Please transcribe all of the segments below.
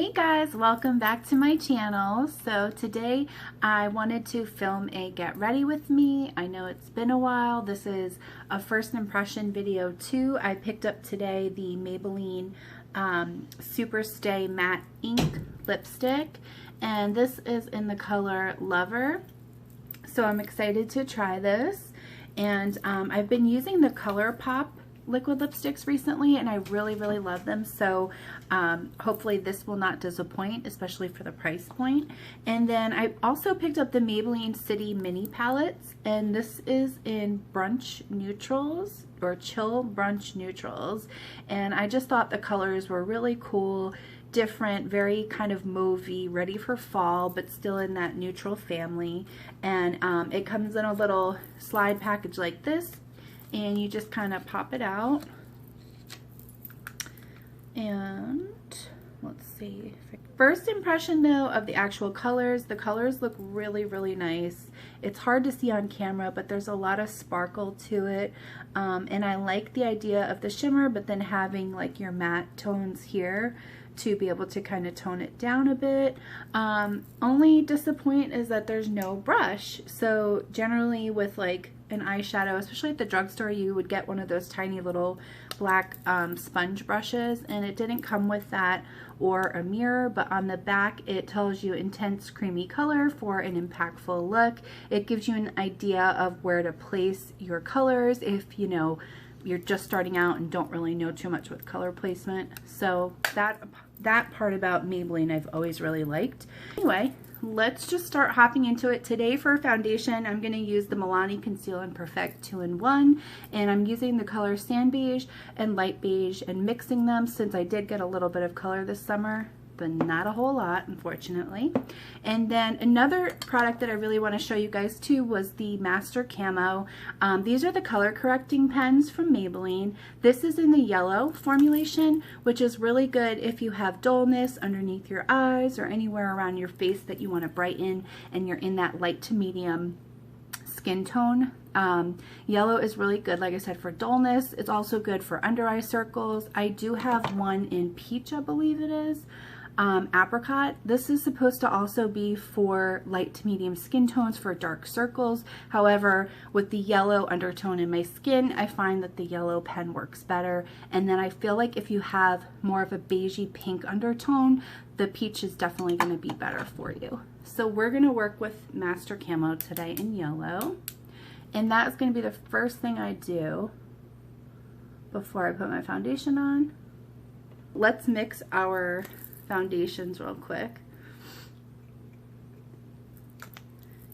Hey guys, welcome back to my channel. So today I wanted to film a get ready with me. I know it's been a while. This is a first impression video too. I picked up today the Maybelline Super Stay Matte Ink Lipstick, and this is in the color Lover. So I'm excited to try this, and I've been using the ColourPop liquid lipsticks recently, and I really love them. So hopefully this will not disappoint, especially for the price point. And then I also picked up the Maybelline City Mini Palettes, and this is in Brunch Neutrals, or Chill Brunch Neutrals. And I just thought the colors were really cool, different, very kind of mauvey, ready for fall, but still in that neutral family. And it comes in a little slide package like this, and you just kind of pop it out. And let's see. First impression though of the actual colors, the colors look really nice. It's hard to see on camera, but there's a lot of sparkle to it. And I like the idea of the shimmer, but then having like your matte tones here to be able to kind of tone it down a bit. Only disappoint is that there's no brush. So generally with like an eyeshadow, especially at the drugstore, you would get one of those tiny little black sponge brushes, and it didn't come with that or a mirror. But on the back it tells you intense creamy color for an impactful look. It gives you an idea of where to place your colors if you know you're just starting out and don't really know too much with color placement. So that part about Maybelline I've always really liked. Anyway, let's just start hopping into it. Today for foundation, I'm going to use the Milani Conceal and Perfect 2-in-1, and I'm using the color Sand Beige and Light Beige and mixing them, since I did get a little bit of color this summer, but not a whole lot, unfortunately. And then another product that I really want to show you guys too was the Master Camo. These are the color correcting pens from Maybelline. This is in the yellow formulation, which is really good if you have dullness underneath your eyes or anywhere around your face that you want to brighten and you're in that light to medium skin tone. Yellow is really good, like I said, for dullness. It's also good for under eye circles. I do have one in peach, I believe it is. Apricot. This is supposed to also be for light to medium skin tones for dark circles. However, with the yellow undertone in my skin, I find that the yellow pen works better. And then I feel like if you have more of a beigey pink undertone, the peach is definitely going to be better for you. So we're going to work with Master Camo today in yellow. And that's going to be the first thing I do before I put my foundation on. Let's mix our foundations real quick.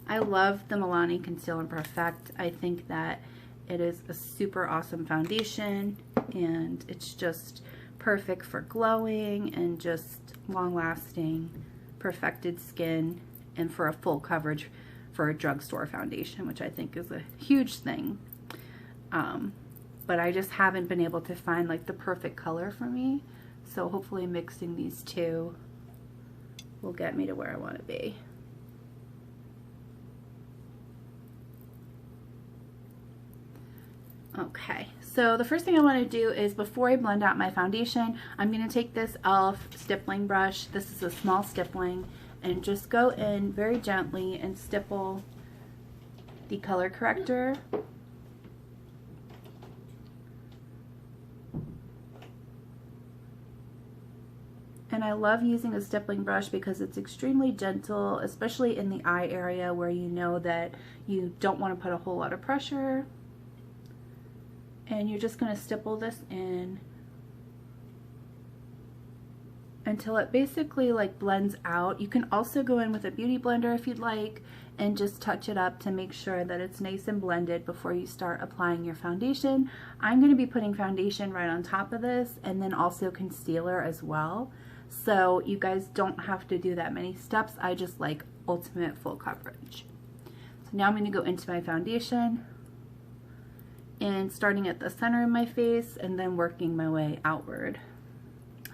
I love the Milani Conceal and Perfect. I think that it is a super awesome foundation, and it's just perfect for glowing and just long-lasting perfected skin, and for a full coverage for a drugstore foundation, which I think is a huge thing. But I just haven't been able to find like the perfect color for me. So hopefully mixing these two will get me to where I want to be. Okay, so the first thing I want to do is, before I blend out my foundation, I'm going to take this e.l.f. stippling brush. This is a small stippling, and just go in very gently and stipple the color corrector. And I love using a stippling brush because it's extremely gentle, especially in the eye area where you know that you don't want to put a whole lot of pressure. And you're just going to stipple this in until it basically like blends out. You can also go in with a beauty blender if you'd like and just touch it up to make sure that it's nice and blended before you start applying your foundation. I'm going to be putting foundation right on top of this, and then also concealer as well. So you guys don't have to do that many steps. I just like ultimate full coverage. So now I'm going to go into my foundation, and starting at the center of my face and then working my way outward.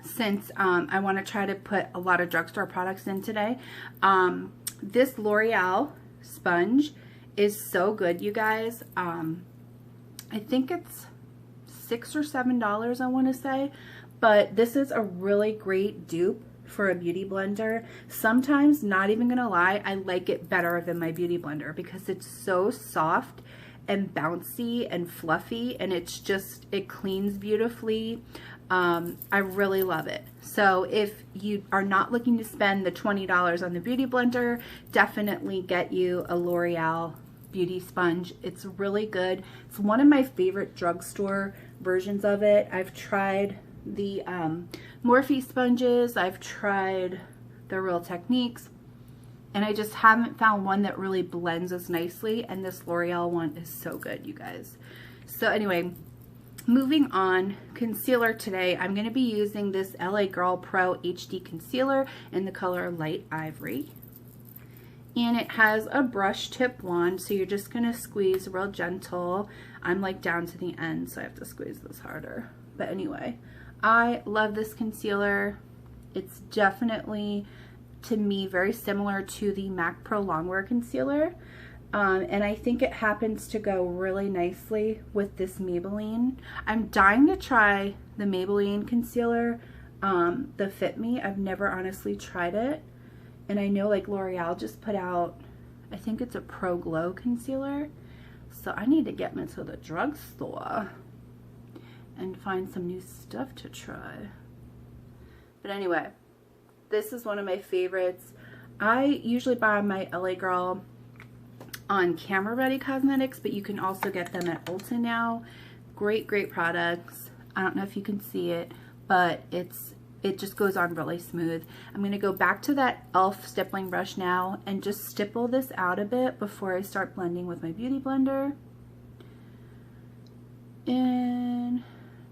Since I want to try to put a lot of drugstore products in today, this L'Oreal sponge is so good, you guys. I think it's $6 or $7, I want to say. But this is a really great dupe for a beauty blender. Sometimes, not even gonna lie, I like it better than my beauty blender because it's so soft and bouncy and fluffy, and it's just, it cleans beautifully. I really love it. So if you are not looking to spend the $20 on the beauty blender, definitely get you a L'Oreal beauty sponge. It's really good. It's one of my favorite drugstore versions of it. I've tried the Morphe sponges, I've tried the Real Techniques, and I just haven't found one that really blends as nicely, and this L'Oreal one is so good, you guys. So anyway, moving on, concealer today. I'm going to be using this LA Girl Pro HD Concealer in the color Light Ivory. And it has a brush tip wand, so you're just going to squeeze real gentle. I'm like down to the end, so I have to squeeze this harder. But anyway, I love this concealer. It's definitely, to me, very similar to the MAC Pro Longwear Concealer. And I think it happens to go really nicely with this Maybelline. I'm dying to try the Maybelline concealer, the Fit Me. I've never honestly tried it. And I know like L'Oreal just put out, I think it's a Pro Glow concealer. So I need to get into the drugstore and find some new stuff to try. But anyway, this is one of my favorites. I usually buy my LA Girl on Camera Ready Cosmetics, but you can also get them at Ulta now. Great, great products. I don't know if you can see it, but it just goes on really smooth. I'm going to go back to that e.l.f. stippling brush now and just stipple this out a bit before I start blending with my beauty blender. And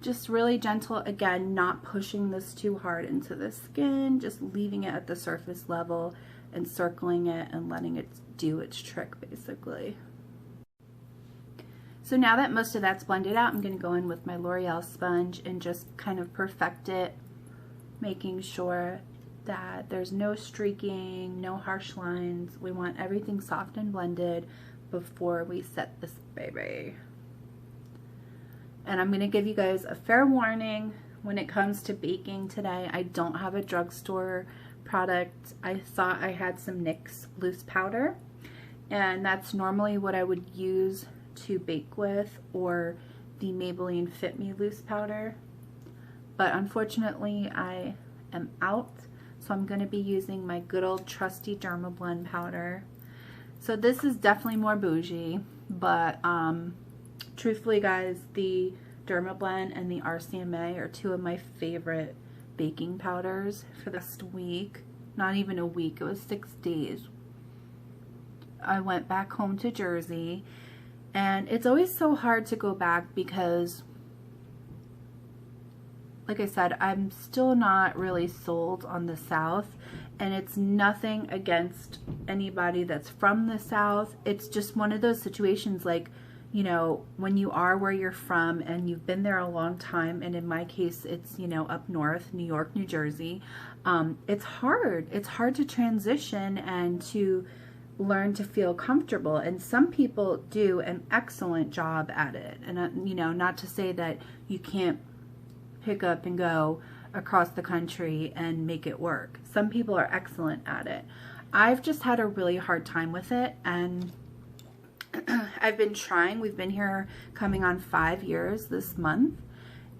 just really gentle, again, not pushing this too hard into the skin, just leaving it at the surface level and circling it and letting it do its trick, basically. So now that most of that's blended out, I'm going to go in with my L'Oreal sponge and just kind of perfect it, making sure that there's no streaking, no harsh lines. We want everything soft and blended before we set this baby. And I'm going to give you guys a fair warning when it comes to baking today. I don't have a drugstore product. I thought I had some NYX loose powder, and that's normally what I would use to bake with, or the Maybelline Fit Me loose powder. But unfortunately I am out, so I'm going to be using my good old trusty Dermablend powder. So this is definitely more bougie, but truthfully guys, the Dermablend and the RCMA are two of my favorite baking powders for the last week. Not even a week, it was 6 days. I went back home to Jersey, and it's always so hard to go back because, like I said, I'm still not really sold on the South, and it's nothing against anybody that's from the South. It's just one of those situations, like, you know, when you are where you're from and you've been there a long time, and in my case it's, you know, up north, New York, New Jersey, it's hard. It's hard to transition and to learn to feel comfortable, and some people do an excellent job at it. And you know, not to say that you can't pick up and go across the country and make it work. Some people are excellent at it. I've just had a really hard time with it, and I've been trying. We've been here coming on 5 years this month,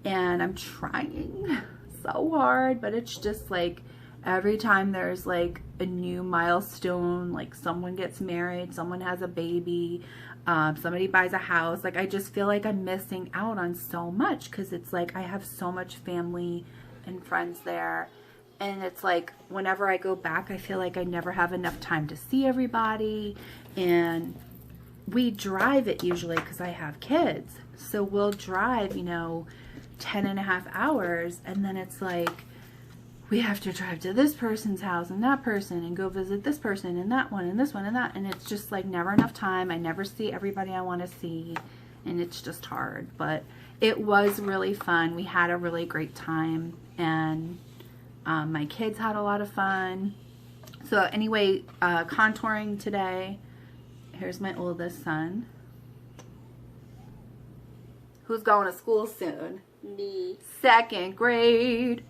and I'm trying so hard, but it's just like every time there's like a new milestone, like someone gets married, someone has a baby, somebody buys a house, like I just feel like I'm missing out on so much, because it's like I have so much family and friends there, and it's like whenever I go back I feel like I never have enough time to see everybody. And we drive it usually because I have kids, so we'll drive, you know, 10.5 hours, and then it's like we have to drive to this person's house and that person and go visit this person and that one and this one and that, and it's just like never enough time. I never see everybody I want to see, and it's just hard. But it was really fun. We had a really great time, and my kids had a lot of fun. So anyway, contouring today. Here's my oldest son, who's going to school soon. Me. 2nd grade.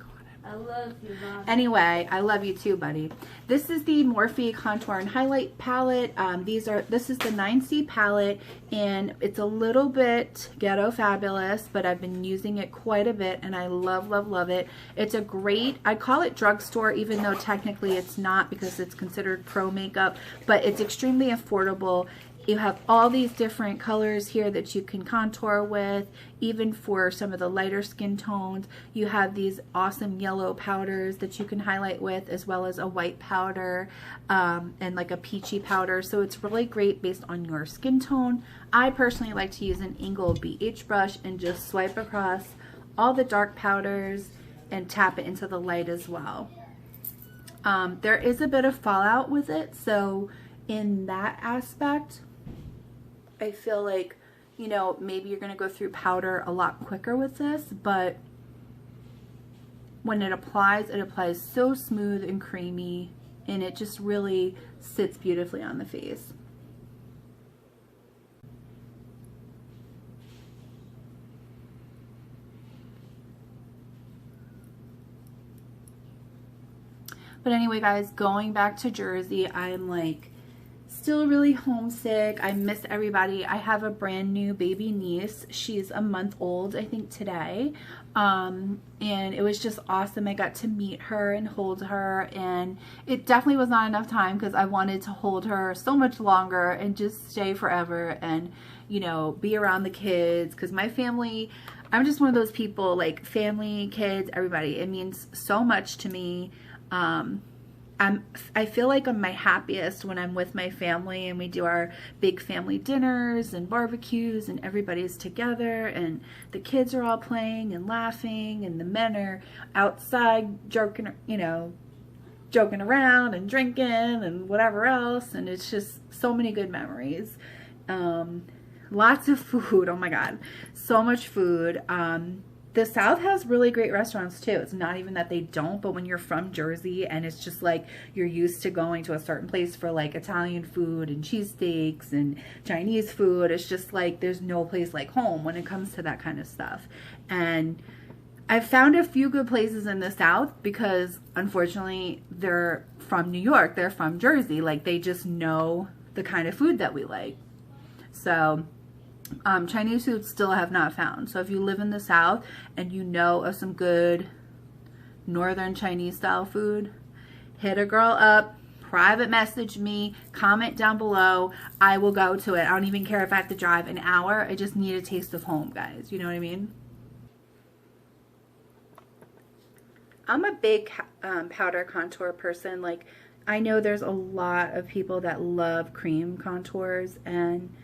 Oh my God, I love you, Mom. Anyway, I love you too, buddy. This is the Morphe Contour and Highlight Palette. This is the 9C palette, and it's a little bit ghetto fabulous, but I've been using it quite a bit, and I love, love, love it. It's a great, I call it drugstore, even though technically it's not because it's considered pro makeup, but it's extremely affordable. You have all these different colors here that you can contour with, even for some of the lighter skin tones. You have these awesome yellow powders that you can highlight with, as well as a white powder and like a peachy powder. So it's really great based on your skin tone. I personally like to use an angle BH brush and just swipe across all the dark powders and tap it into the light as well. There is a bit of fallout with it, so in that aspect, I feel like, you know, maybe you're going to go through powder a lot quicker with this, but when it applies so smooth and creamy, and it just really sits beautifully on the face. But anyway, guys, going back to Jersey, I'm like still really homesick. I miss everybody. I have a brand new baby niece. She's a month old, I think, today. And it was just awesome. I got to meet her and hold her, and it definitely was not enough time because I wanted to hold her so much longer and just stay forever and, you know, be around the kids, because my family, I'm just one of those people, like family, kids, everybody. It means so much to me. I feel like I'm my happiest when I'm with my family and we do our big family dinners and barbecues and everybody's together and the kids are all playing and laughing and the men are outside joking, you know, joking around and drinking and whatever else, and it's just so many good memories. Lots of food. Oh my God, so much food. The South has really great restaurants too. It's not even that they don't, but when you're from Jersey and it's just like you're used to going to a certain place for like Italian food and cheesesteaks and Chinese food, it's just like there's no place like home when it comes to that kind of stuff. And I've found a few good places in the South because unfortunately they're from New York, they're from Jersey, like they just know the kind of food that we like. So Chinese food still have not found. So if you live in the South and you know of some good northern Chinese style food, hit a girl up, private message me, comment down below. I will go to it. I don't even care if I have to drive an hour. I just need a taste of home, guys. You know what I mean? I'm a big powder contour person. Like, I know there's a lot of people that love cream contours, and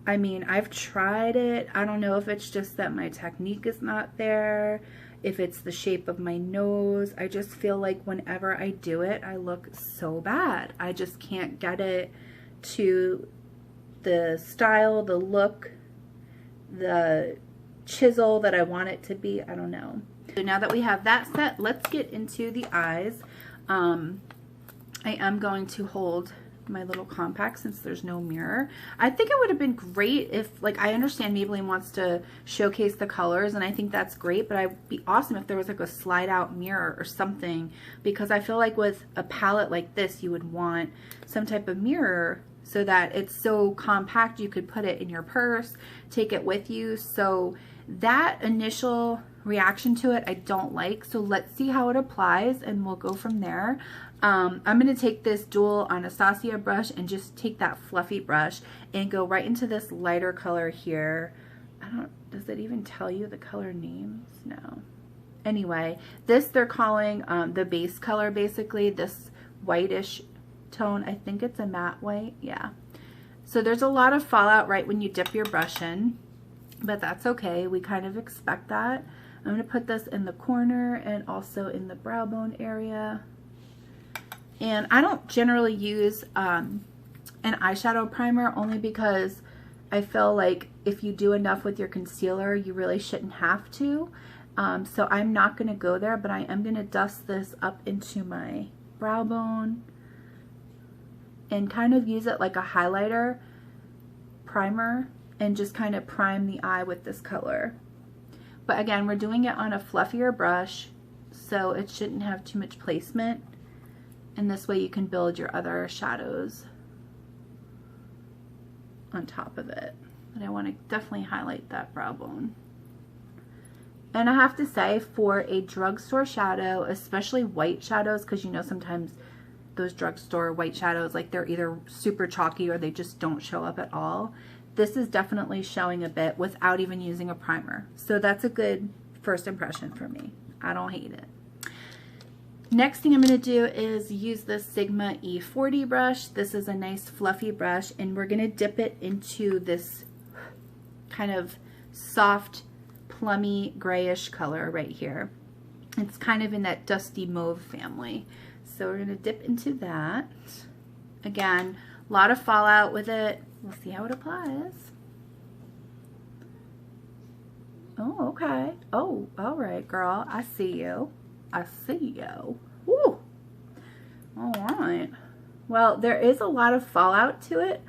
I mean, I've tried it. I don't know if it's just that my technique is not there, if it's the shape of my nose. I just feel like whenever I do it, I look so bad. I just can't get it to the style, the look, the chisel that I want it to be. I don't know. So now that we have that set, let's get into the eyes. I am going to hold my little compact since there's no mirror. I think it would have been great if, like, I understand Maybelline wants to showcase the colors, and I think that's great, but it'd be awesome if there was like a slide out mirror or something, because I feel like with a palette like this you would want some type of mirror so that it's so compact you could put it in your purse, take it with you. So that initial reaction to it I don't like, so let's see how it applies and we'll go from there. I'm going to take this dual Anastasia brush and just take that fluffy brush and go right into this lighter color here. Does it even tell you the color names? No. Anyway, this they're calling the base color, basically, this whitish tone. I think it's a matte white. Yeah. So there's a lot of fallout right when you dip your brush in, but that's okay. We kind of expect that. I'm going to put this in the corner and also in the brow bone area. And I don't generally use an eyeshadow primer, only because I feel like if you do enough with your concealer, you really shouldn't have to. So I'm not going to go there, but I am going to dust this up into my brow bone and kind of use it like a highlighter primer and just kind of prime the eye with this color. But again, we're doing it on a fluffier brush, so it shouldn't have too much placement. And this way you can build your other shadows on top of it. But I want to definitely highlight that brow bone. And I have to say, for a drugstore shadow, especially white shadows, because you know sometimes those drugstore white shadows, like they're either super chalky or they just don't show up at all. This is definitely showing a bit without even using a primer. So that's a good first impression for me. I don't hate it. Next thing I'm going to do is use this Sigma E40 brush. This is a nice fluffy brush, and we're going to dip it into this kind of soft, plummy, grayish color right here. It's kind of in that dusty mauve family. So we're going to dip into that. Again, a lot of fallout with it. We'll see how it applies. Oh, okay. Oh, all right, girl. I see you. I see you. Woo. All right. Well, there is a lot of fallout to it,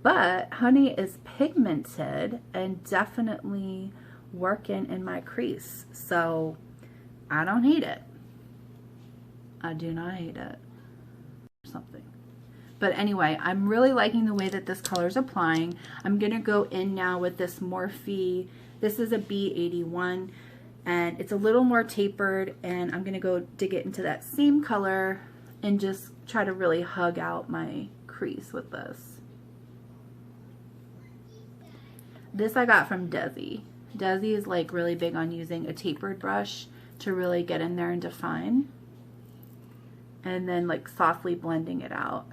but honey is pigmented and definitely working in my crease. So I don't hate it. I do not hate it. Something. But anyway, I'm really liking the way that this color is applying. I'm going to go in now with this Morphe. This is a B81. And it's a little more tapered, and I'm going to go dig it into that same color and just try to really hug out my crease with this. This I got from Desi. Desi is like really big on using a tapered brush to really get in there and define. And then like softly blending it out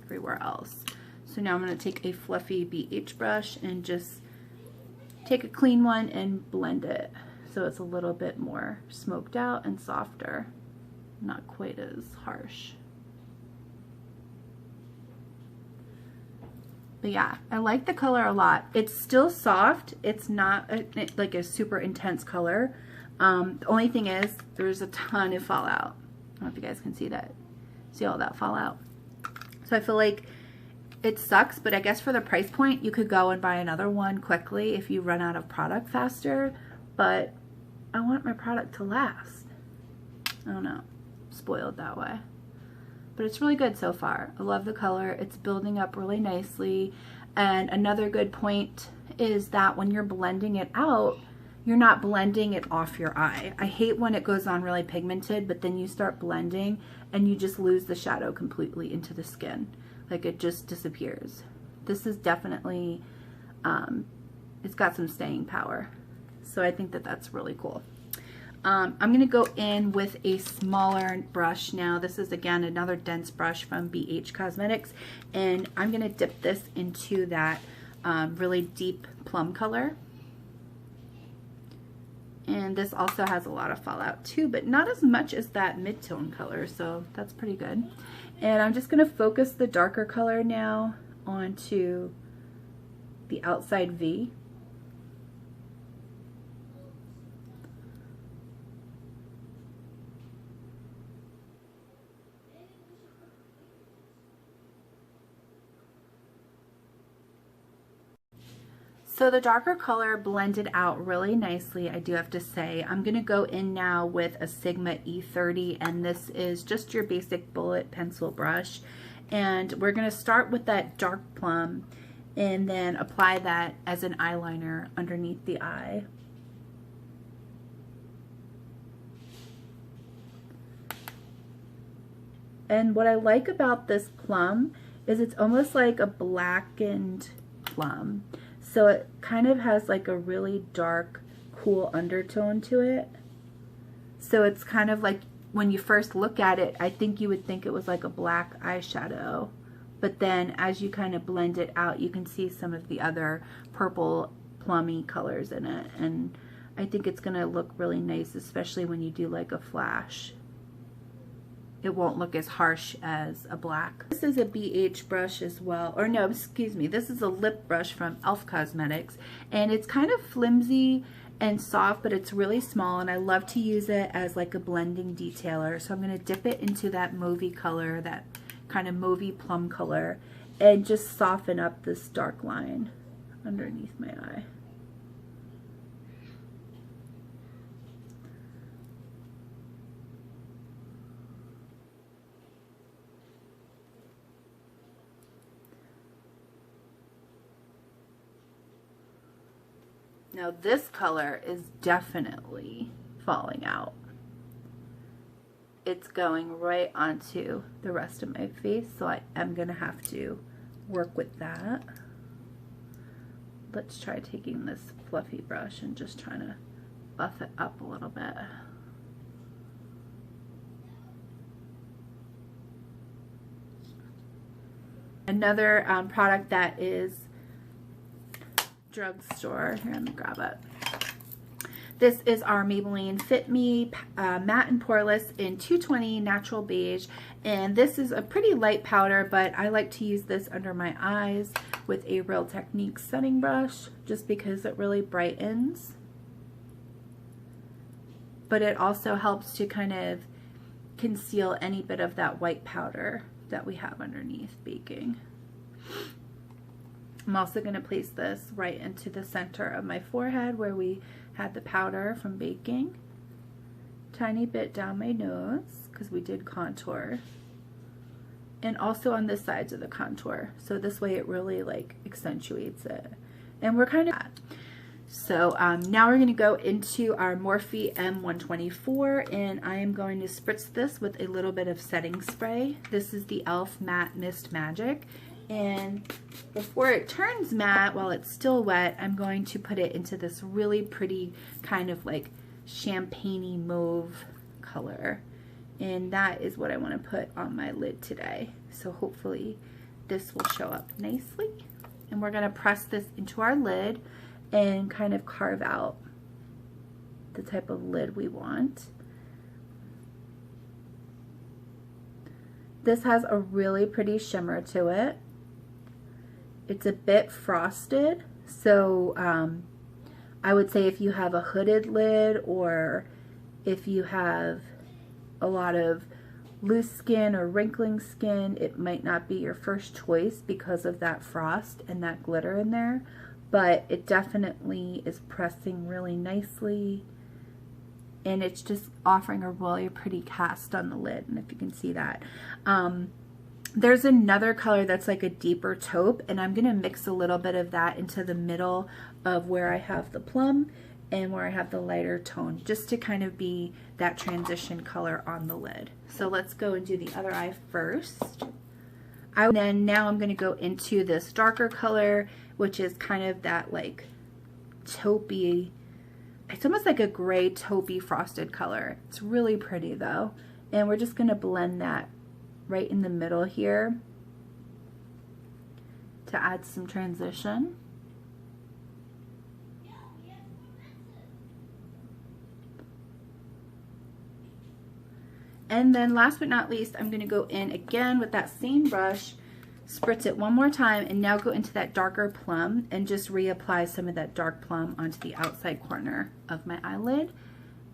everywhere else. So now I'm going to take a fluffy BH brush and just take a clean one and blend it. So it's a little bit more smoked out and softer, not quite as harsh. But yeah, I like the color a lot. It's still soft. It's not like a super intense color. The only thing is there's a ton of fallout. I don't know if you guys can see that. See all that fallout? So I feel like it sucks, but I guess for the price point, you could go and buy another one quickly if you run out of product faster. But I want my product to last. I don't know. Spoiled that way. But it's really good so far. I love the color. It's building up really nicely. And another good point is that when you're blending it out, you're not blending it off your eye. I hate when it goes on really pigmented, but then you start blending and you just lose the shadow completely into the skin. Like it just disappears. This is definitely, it's got some staying power. So I think that that's really cool. I'm going to go in with a smaller brush now. This is again another dense brush from BH Cosmetics, and I'm going to dip this into that really deep plum color. And this also has a lot of fallout too, but not as much as that mid-tone color, so that's pretty good. And I'm just going to focus the darker color now onto the outside V. So the darker color blended out really nicely, I do have to say. I'm going to go in now with a Sigma E30, and this is just your basic bullet pencil brush. And we're going to start with that dark plum and then apply that as an eyeliner underneath the eye. And what I like about this plum is it's almost like a blackened plum. So it kind of has like a really dark, cool undertone to it. So it's kind of like when you first look at it, I think you would think it was like a black eyeshadow. But then as you kind of blend it out, you can see some of the other purple plummy colors in it. And I think it's going to look really nice, especially when you do like a flash. It won't look as harsh as a black. This is a BH brush as well, or no, excuse me, this is a lip brush from E.l.f. Cosmetics, and it's kind of flimsy and soft, but it's really small, and I love to use it as like a blending detailer. So I'm going to dip it into that mauvey color, that kind of mauvey plum color, and just soften up this dark line underneath my eye. Now this color is definitely falling out. It's going right onto the rest of my face, so I am gonna have to work with that. Let's try taking this fluffy brush and just trying to buff it up a little bit. Another product that is drugstore, here, let me grab it. This is our Maybelline Fit Me Matte and Poreless in 220 Natural Beige, and this is a pretty light powder, but I like to use this under my eyes with a Real Techniques setting brush just because it really brightens, but it also helps to kind of conceal any bit of that white powder that we have underneath baking. I'm also going to place this right into the center of my forehead where we had the powder from baking. Tiny bit down my nose because we did contour. And also on the sides of the contour. So this way it really like accentuates it. And we're kind of... So now we're going to go into our Morphe M124, and I am going to spritz this with a little bit of setting spray. This is the e.l.f. Matte Mist Magic. And before it turns matte, while it's still wet, I'm going to put it into this really pretty kind of like champagne-y mauve color. And that is what I want to put on my lid today. So hopefully this will show up nicely. And we're going to press this into our lid and kind of carve out the type of lid we want. This has a really pretty shimmer to it. It's a bit frosted, so I would say if you have a hooded lid or if you have a lot of loose skin or wrinkling skin, it might not be your first choice because of that frost and that glitter in there, but it definitely is pressing really nicely, and it's just offering a really pretty cast on the lid, and if you can see that. There's another color that's like a deeper taupe, and I'm going to mix a little bit of that into the middle of where I have the plum and where I have the lighter tone, just to kind of be that transition color on the lid. So let's go and do the other eye first. And then now I'm going to go into this darker color, which is kind of that like taupey, it's almost like a gray taupey frosted color. It's really pretty though. And we're just going to blend that right in the middle here to add some transition. And then last but not least, I'm going to go in again with that same brush, spritz it one more time, and now go into that darker plum and just reapply some of that dark plum onto the outside corner of my eyelid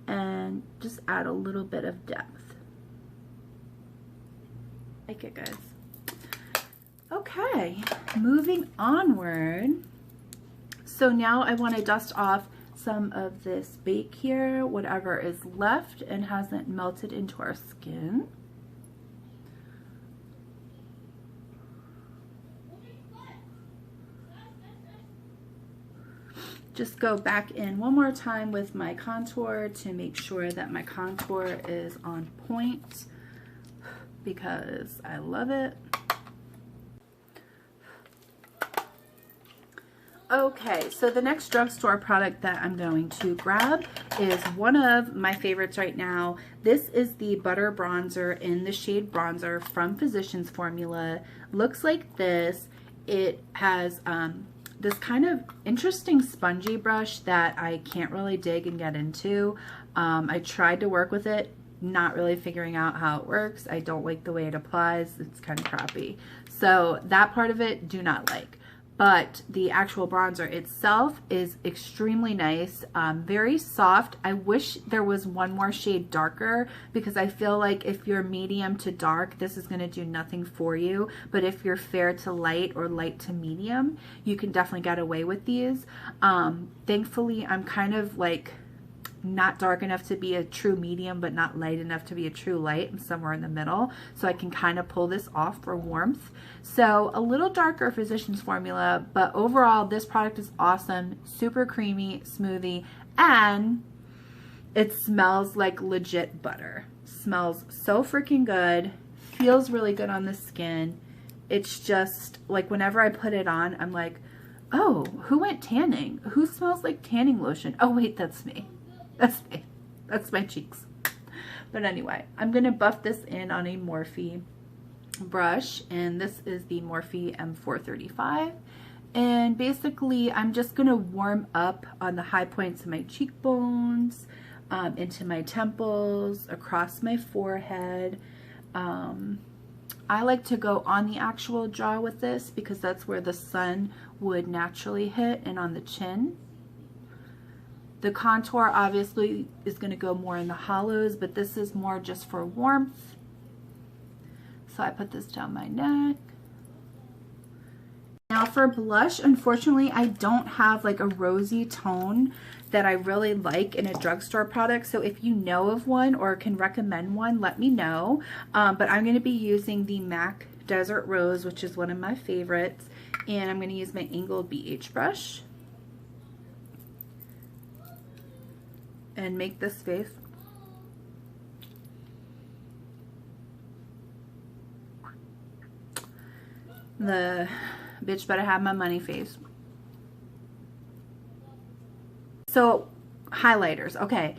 and just add a little bit of depth. Like it, guys. Okay, moving onward. So now I want to dust off some of this bake here, whatever is left and hasn't melted into our skin. Just go back in one more time with my contour to make sure that my contour is on point, because I love it. Okay, so the next drugstore product that I'm going to grab is one of my favorites right now. This is the Butter Bronzer in the shade Bronzer from Physicians Formula. Looks like this. It has this kind of interesting spongy brush that I can't really dig and get into. I tried to work with it, not really figuring out how it works. I don't like the way it applies. It's kind of crappy. So that part of it, do not like. But the actual bronzer itself is extremely nice, very soft. I wish there was one more shade darker, because I feel like if you're medium to dark, this is going to do nothing for you. But if you're fair to light or light to medium, you can definitely get away with these. Thankfully, I'm kind of like not dark enough to be a true medium, but not light enough to be a true light. I'm somewhere in the middle, so I can kind of pull this off for warmth. So a little darker Physicians Formula, but overall this product is awesome. Super creamy, smoothie, and it smells like legit butter. Smells so freaking good. Feels really good on the skin. It's just like whenever I put it on, I'm like, oh, who went tanning? Who smells like tanning lotion? Oh wait, that's me. That's me. That's my cheeks. But anyway, I'm going to buff this in on a Morphe brush, and this is the Morphe M435. And basically, I'm just going to warm up on the high points of my cheekbones, into my temples, across my forehead. I like to go on the actual jaw with this because that's where the sun would naturally hit, and on the chin. The contour obviously is going to go more in the hollows, but this is more just for warmth. So I put this down my neck. Now for blush, unfortunately, I don't have like a rosy tone that I really like in a drugstore product. So if you know of one or can recommend one, let me know. But I'm going to be using the MAC Desert Rose, which is one of my favorites. And I'm going to use my angled BH brush and make this face. The bitch better have my money face. So highlighters, okay.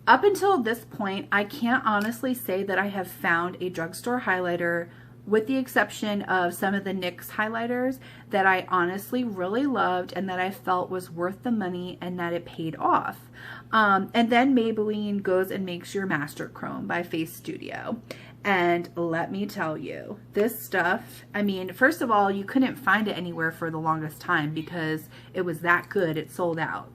Up until this point, I can't honestly say that I have found a drugstore highlighter, with the exception of some of the NYX highlighters, that I honestly really loved and that I felt was worth the money and that it paid off. And then Maybelline goes and makes your Master Chrome by Face Studio. And let me tell you, this stuff, I mean, first of all, you couldn't find it anywhere for the longest time because it was that good, it sold out.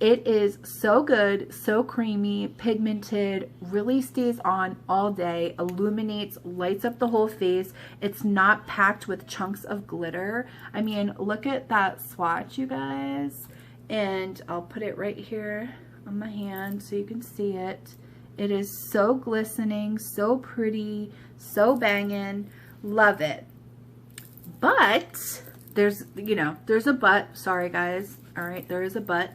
It is so good, so creamy, pigmented, really stays on all day, illuminates, lights up the whole face. It's not packed with chunks of glitter. I mean, look at that swatch, you guys. And I'll put it right here on my hand so you can see it. It is so glistening, so pretty, so banging. Love it. But there's, you know, there's a but. Sorry, guys. All right, there is a but.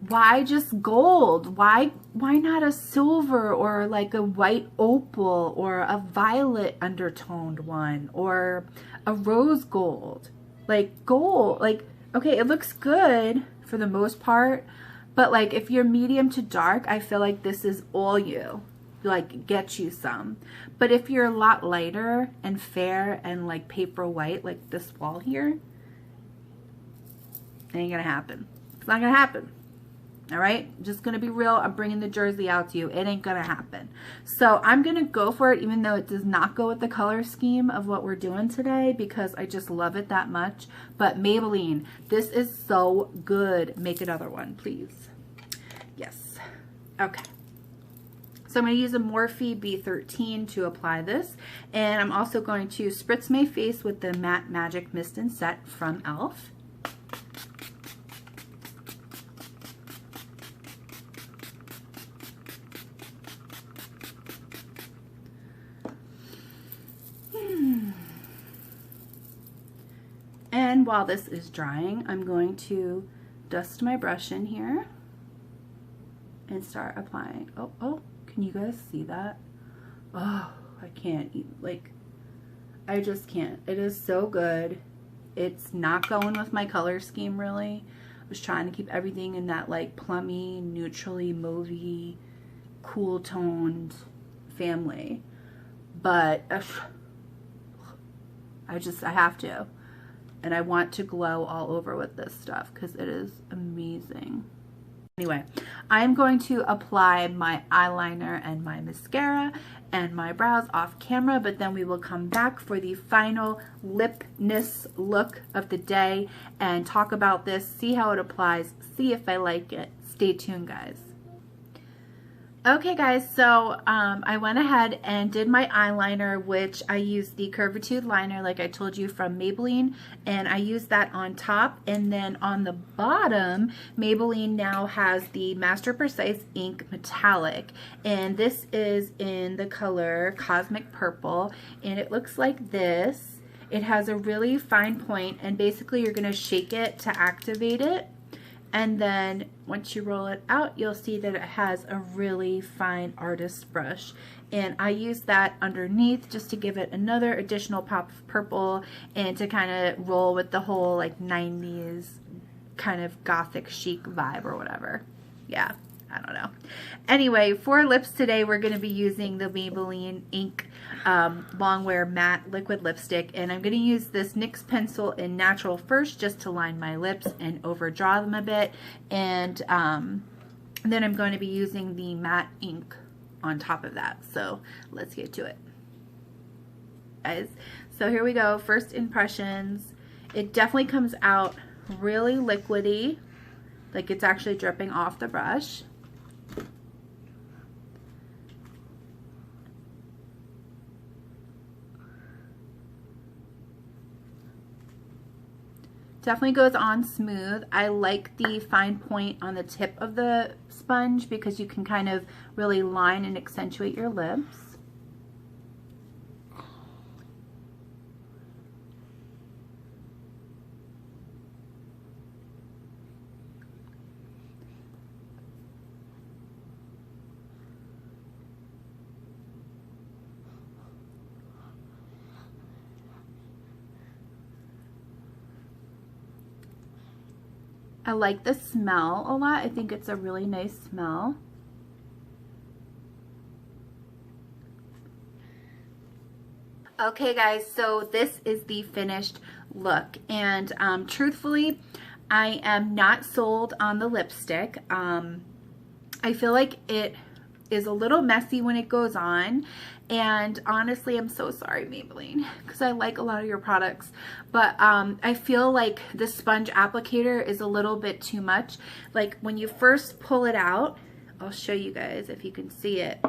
Why just gold? Why not a silver or like a white opal or a violet undertoned one or a rose gold? Like gold, like, okay, it looks good for the most part, but like if you're medium to dark, I feel like this is all you. Like get you some. But if you're a lot lighter and fair and like paper white, like this wall here, it ain't gonna happen. It's not gonna happen. All right, just gonna be real. I'm bringing the jersey out to you. It ain't gonna happen. So I'm gonna go for it, even though it does not go with the color scheme of what we're doing today, because I just love it that much. But Maybelline, this is so good. Make another one, please. Yes. Okay. So I'm going to use a Morphe B13 to apply this, and I'm also going to spritz my face with the Matte Magic Mist and Set from e.l.f. And while this is drying, I'm going to dust my brush in here and start applying. Oh, can you guys see that? Oh, I can't eat, like, I just can't. It is so good. It's not going with my color scheme, really. I was trying to keep everything in that, like, plummy, neutrally mauvey, cool toned family. But I have to. And I want to glow all over with this stuff because it is amazing. Anyway, I'm going to apply my eyeliner and my mascara and my brows off camera, but then we will come back for the final lipness look of the day and talk about this, see how it applies, see if I like it. Stay tuned, guys. Okay guys, so I went ahead and did my eyeliner, which I used the Curvitude liner like I told you from Maybelline, and I used that on top, and then on the bottom Maybelline now has the Master Precise Ink Metallic, and this is in the color Cosmic Purple, and it looks like this. It has a really fine point, and basically you're going to shake it to activate it. And then once you roll it out, you'll see that it has a really fine artist brush. And I use that underneath just to give it another additional pop of purple and to kind of roll with the whole like 90s kind of gothic chic vibe or whatever. Yeah, I don't know. Anyway, for lips today, we're going to be using the Maybelline Ink Longwear Matte Liquid Lipstick, and I'm going to use this NYX pencil in Natural first just to line my lips and overdraw them a bit, and then I'm going to be using the matte ink on top of that. So let's get to it, guys. So here we go. First impressions. It definitely comes out really liquidy, like it's actually dripping off the brush. Definitely goes on smooth. I like the fine point on the tip of the sponge because you can kind of really line and accentuate your lips. I like the smell a lot. I think it's a really nice smell. Okay guys, so this is the finished look, and truthfully, I am not sold on the lipstick. I feel like it is a little messy when it goes on, and honestly I'm so sorry Maybelline, because I like a lot of your products, but I feel like the sponge applicator is a little bit too much. Like when you first pull it out, I'll show you guys if you can see it.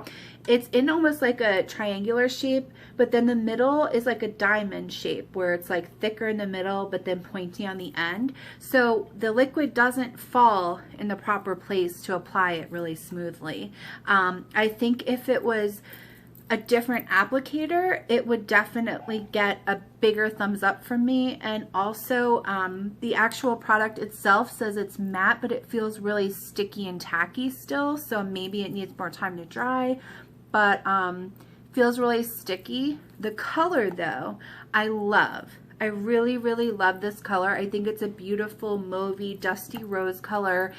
It's in almost like a triangular shape, but then the middle is like a diamond shape where it's like thicker in the middle but then pointy on the end. So the liquid doesn't fall in the proper place to apply it really smoothly. I think if it was a different applicator, it would definitely get a bigger thumbs up from me. And also the actual product itself says it's matte, but it feels really sticky and tacky still, so maybe it needs more time to dry, but feels really sticky. The color though, I love. I really, really love this color. I think it's a beautiful mauvey, dusty rose color.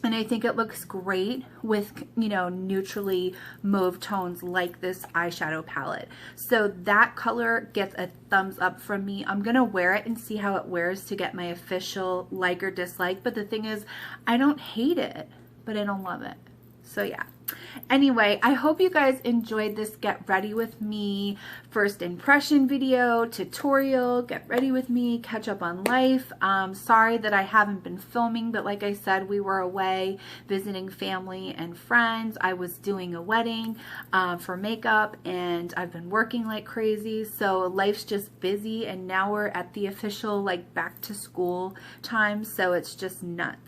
And I think it looks great with, you know, neutrally mauve tones like this eyeshadow palette. So that color gets a thumbs up from me. I'm going to wear it and see how it wears to get my official like or dislike. But the thing is, I don't hate it, but I don't love it. So yeah. Anyway, I hope you guys enjoyed this get ready with me first impression video tutorial. Get ready with me, catch up on life. Sorry that I haven't been filming, but like I said, we were away visiting family and friends. I was doing a wedding for makeup, and I've been working like crazy, so life's just busy, and now we're at the official like back to school time, so it's just nuts.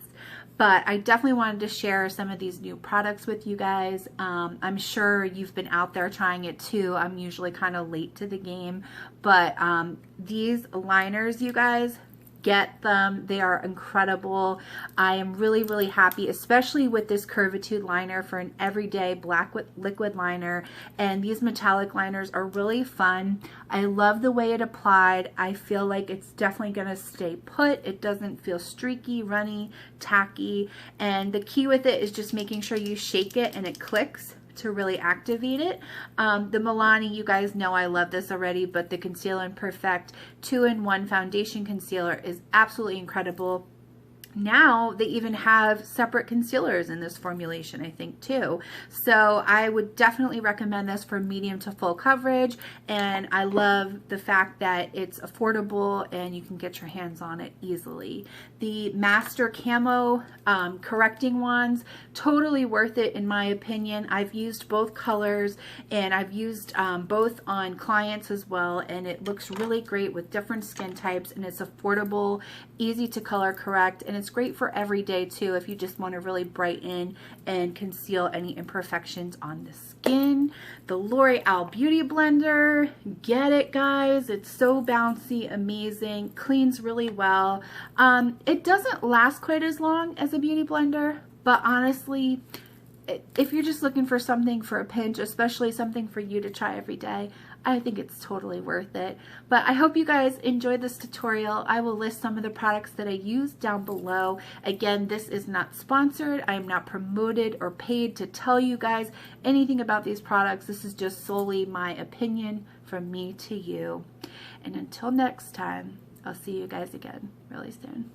But I definitely wanted to share some of these new products with you guys. I'm sure you've been out there trying it too. I'm usually kind of late to the game. But these liners, you guys, get them. They are incredible. I am really, really happy, especially with this Curvitude liner for an everyday black liquid liner. And these metallic liners are really fun. I love the way it applied. I feel like it's definitely going to stay put. It doesn't feel streaky, runny, tacky. And the key with it is just making sure you shake it and it clicks to really activate it. The Milani, you guys know I love this already, but the Conceal and Perfect 2-in-1 foundation concealer is absolutely incredible. now they even have separate concealers in this formulation, I think, too. So I would definitely recommend this for medium to full coverage, and I love the fact that it's affordable and you can get your hands on it easily. The Master Camo correcting wands, totally worth it in my opinion. I've used both colors, and I've used both on clients as well, and it looks really great with different skin types, and it's affordable, easy to color correct, and it's great for every day too if you just want to really brighten and conceal any imperfections on the skin. The L'Oreal Beauty Blender, get it guys, it's so bouncy, amazing, cleans really well. It doesn't last quite as long as a beauty blender, but honestly, if you're just looking for something for a pinch, especially something for you to try every day, I think it's totally worth it. But I hope you guys enjoyed this tutorial. I will list some of the products that I used down below. Again, this is not sponsored. I am not promoted or paid to tell you guys anything about these products. This is just solely my opinion from me to you. And until next time, I'll see you guys again really soon.